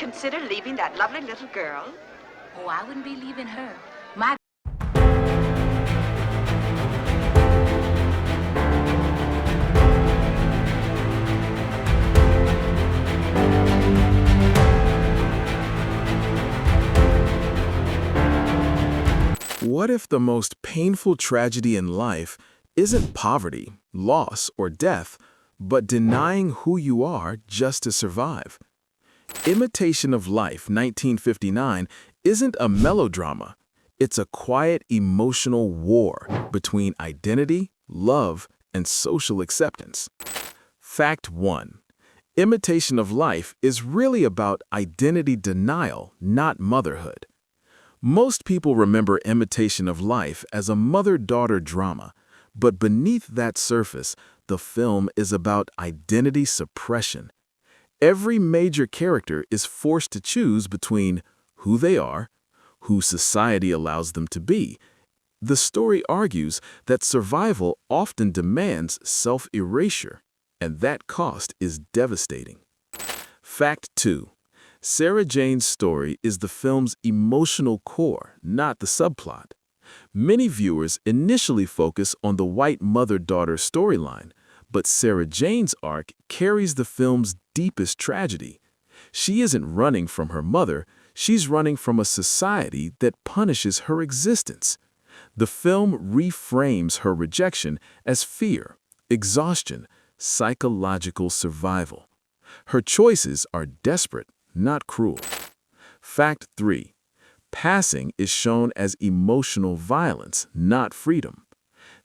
consider leaving that lovely little girl? Oh, I wouldn't be leaving her. My What if the most painful tragedy in life isn't poverty, loss, or death, but denying who you are just to survive? Imitation of Life, 1959, isn't a melodrama. It's a quiet emotional war between identity, love, and social acceptance. Fact 1. Imitation of Life is really about identity denial, not motherhood. Most people remember Imitation of Life as a mother-daughter drama, but beneath that surface, the film is about identity suppression. Every major character is forced to choose between who they are, who society allows them to be. The story argues that survival often demands self-erasure, and that cost is devastating. Fact 2. Sarah Jane's story is the film's emotional core, not the subplot. Many viewers initially focus on the white mother-daughter storyline, but Sarah Jane's arc carries the film's deepest tragedy. She isn't running from her mother, she's running from a society that punishes her existence. The film reframes her rejection as fear, exhaustion, psychological survival. Her choices are desperate, not cruel. Fact 3. Passing is shown as emotional violence, not freedom.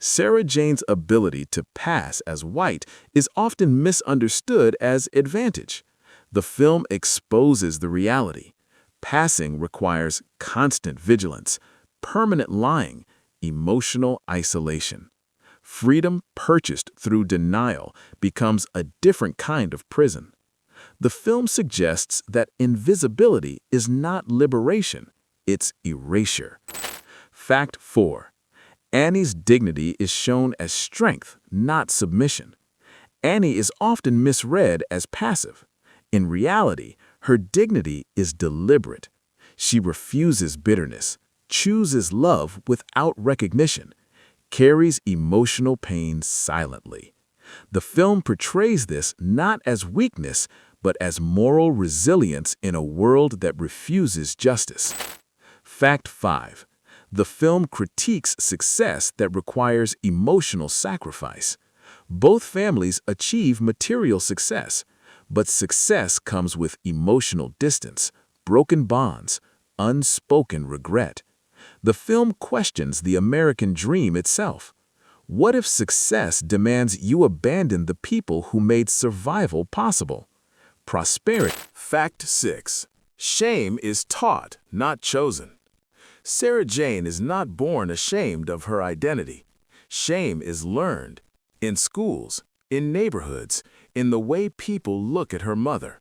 Sarah Jane's ability to pass as white is often misunderstood as advantage. The film exposes the reality. Passing requires constant vigilance, permanent lying, emotional isolation. Freedom purchased through denial becomes a different kind of prison. The film suggests that invisibility is not liberation, it's erasure. Fact 4. Annie's dignity is shown as strength, not submission. Annie is often misread as passive. In reality, her dignity is deliberate. She refuses bitterness, chooses love without recognition, carries emotional pain silently. The film portrays this not as weakness, but as moral resilience in a world that refuses justice. Fact 5. The film critiques success that requires emotional sacrifice. Both families achieve material success, but success comes with emotional distance, broken bonds, unspoken regret. The film questions the American dream itself. What if success demands you abandon the people who made survival possible? Prosperity. Fact 6. Shame is taught, not chosen. Sarah Jane is not born ashamed of her identity. Shame is learned in schools, in neighborhoods, in the way people look at her mother.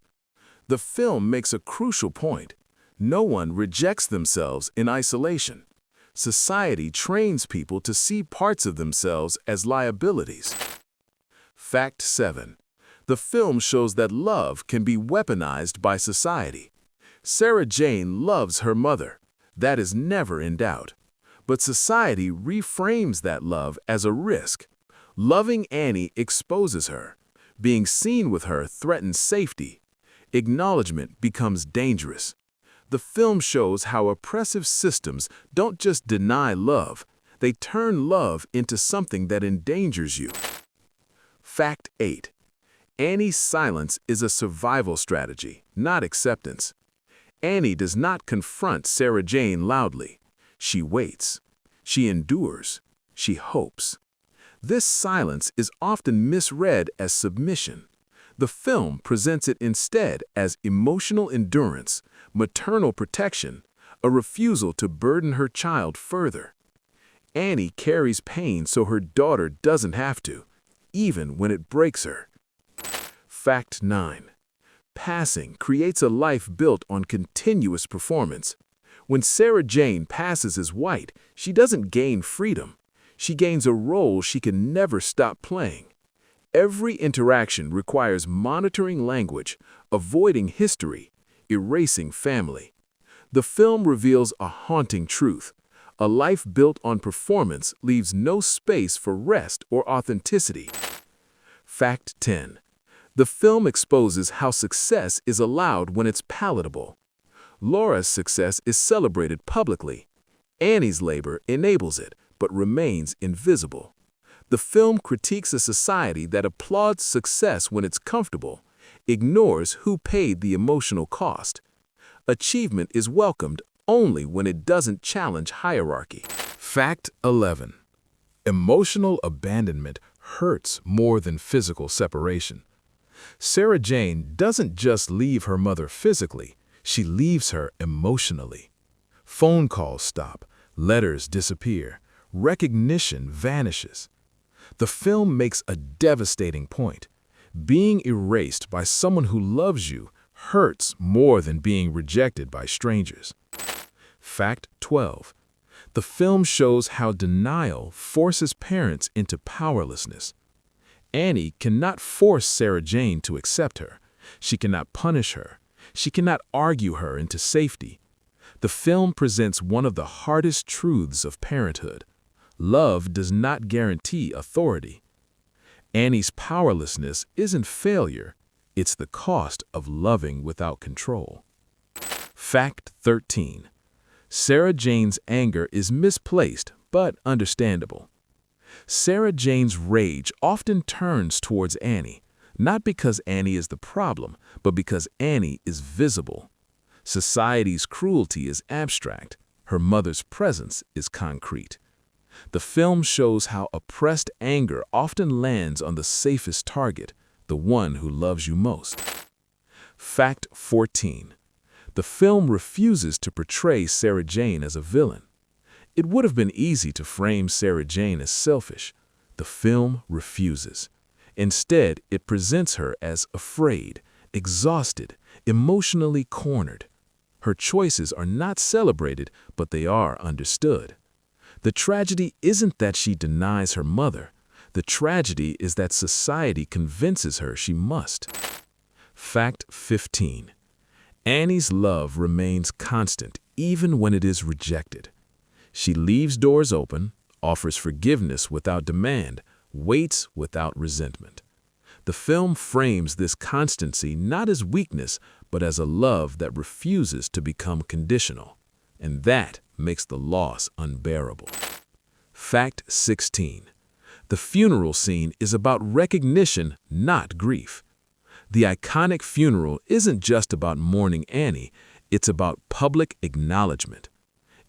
The film makes a crucial point. No one rejects themselves in isolation. Society trains people to see parts of themselves as liabilities. Fact 7. The film shows that love can be weaponized by society. Sarah Jane loves her mother. That is never in doubt. But society reframes that love as a risk. Loving Annie exposes her. Being seen with her threatens safety. Acknowledgement becomes dangerous. The film shows how oppressive systems don't just deny love, they turn love into something that endangers you. Fact 8. Annie's silence is a survival strategy, not acceptance. Annie does not confront Sarah Jane loudly. She waits. She endures. She hopes. This silence is often misread as submission. The film presents it instead as emotional endurance, maternal protection, a refusal to burden her child further. Annie carries pain so her daughter doesn't have to, even when it breaks her. Fact 9. Passing creates a life built on continuous performance. When Sarah Jane passes as white, she doesn't gain freedom. She gains a role she can never stop playing. Every interaction requires monitoring language, avoiding history, self-erasing family. The film reveals a haunting truth. A life built on performance leaves no space for rest or authenticity. Fact 10. The film exposes how success is allowed when it's palatable. Laura's success is celebrated publicly. Annie's labor enables it, but remains invisible. The film critiques a society that applauds success when it's comfortable, ignores who paid the emotional cost. Achievement is welcomed only when it doesn't challenge hierarchy. Fact 11. Emotional abandonment hurts more than physical separation. Sarah Jane doesn't just leave her mother physically, she leaves her emotionally. Phone calls stop, letters disappear, recognition vanishes. The film makes a devastating point. Being erased by someone who loves you hurts more than being rejected by strangers. Fact 12. The film shows how denial forces parents into powerlessness. Annie cannot force Sarah Jane to accept her. She cannot punish her. She cannot argue her into safety. The film presents one of the hardest truths of parenthood. Love does not guarantee authority. Annie's powerlessness isn't failure, it's the cost of loving without control. Fact 13. Sarah Jane's anger is misplaced but understandable. Sarah Jane's rage often turns towards Annie, not because Annie is the problem, but because Annie is visible. Society's cruelty is abstract. Her mother's presence is concrete. The film shows how oppressed anger often lands on the safest target, the one who loves you most. Fact 14. The film refuses to portray Sarah Jane as a villain. It would have been easy to frame Sarah Jane as selfish. The film refuses. Instead, it presents her as afraid, exhausted, emotionally cornered. Her choices are not celebrated, but they are understood. The tragedy isn't that she denies her mother. The tragedy is that society convinces her she must. Fact 15. Annie's love remains constant even when it is rejected. She leaves doors open, offers forgiveness without demand, waits without resentment. The film frames this constancy not as weakness, but as a love that refuses to become conditional. And that makes the loss unbearable. Fact 16. The funeral scene is about recognition, not grief. The iconic funeral isn't just about mourning Annie, it's about public acknowledgement.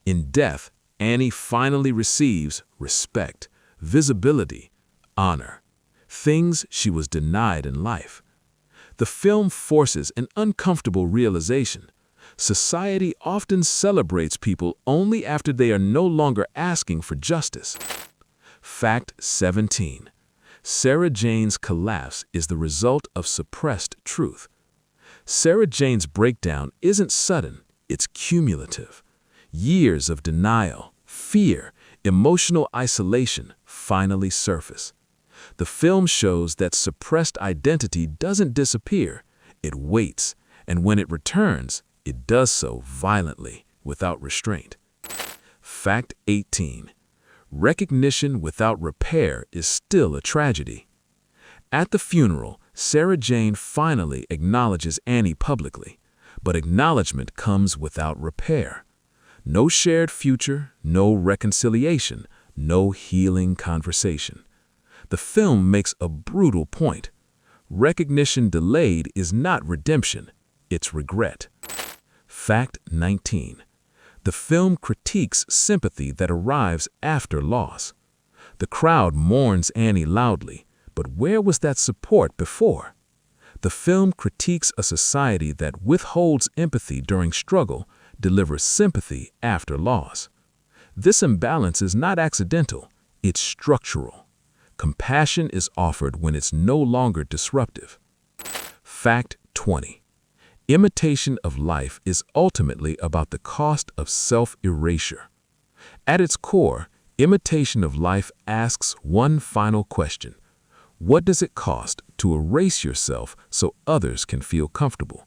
In death, Annie finally receives respect, visibility, honor, things she was denied in life. The film forces an uncomfortable realization. Society often celebrates people only after they are no longer asking for justice. Fact 17. Sarah Jane's collapse is the result of suppressed truth. Sarah Jane's breakdown isn't sudden, it's cumulative. Years of denial, fear, emotional isolation finally surface. The film shows that suppressed identity doesn't disappear, it waits, and when it returns, it does so violently, without restraint. Fact 18. Recognition without repair is still a tragedy. At the funeral, Sarah Jane finally acknowledges Annie publicly, but acknowledgement comes without repair. No shared future, no reconciliation, no healing conversation. The film makes a brutal point. Recognition delayed is not redemption, it's regret. Fact 19. The film critiques sympathy that arrives after loss. The crowd mourns Annie loudly, but where was that support before? The film critiques a society that withholds empathy during struggle, delivers sympathy after loss. This imbalance is not accidental, it's structural. Compassion is offered when it's no longer disruptive. Fact 20. Imitation of Life is ultimately about the cost of self-erasure. At its core, Imitation of Life asks one final question. What does it cost to erase yourself so others can feel comfortable?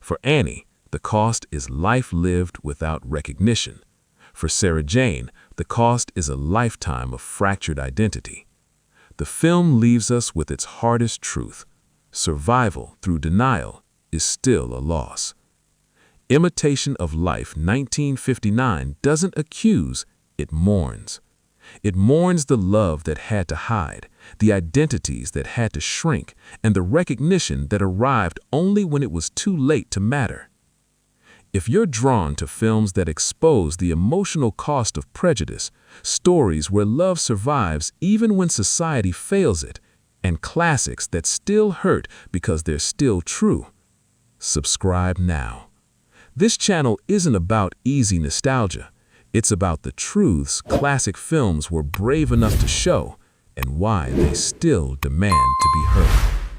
For Annie, the cost is life lived without recognition. For Sarah Jane, the cost is a lifetime of fractured identity. The film leaves us with its hardest truth. Survival through denial is still a loss. Imitation of Life 1959 doesn't accuse, it mourns. It mourns the love that had to hide, the identities that had to shrink, and the recognition that arrived only when it was too late to matter. If you're drawn to films that expose the emotional cost of prejudice, stories where love survives even when society fails it, and classics that still hurt because they're still true, subscribe now. This channel isn't about easy nostalgia. It's about the truths classic films were brave enough to show and why they still demand to be heard.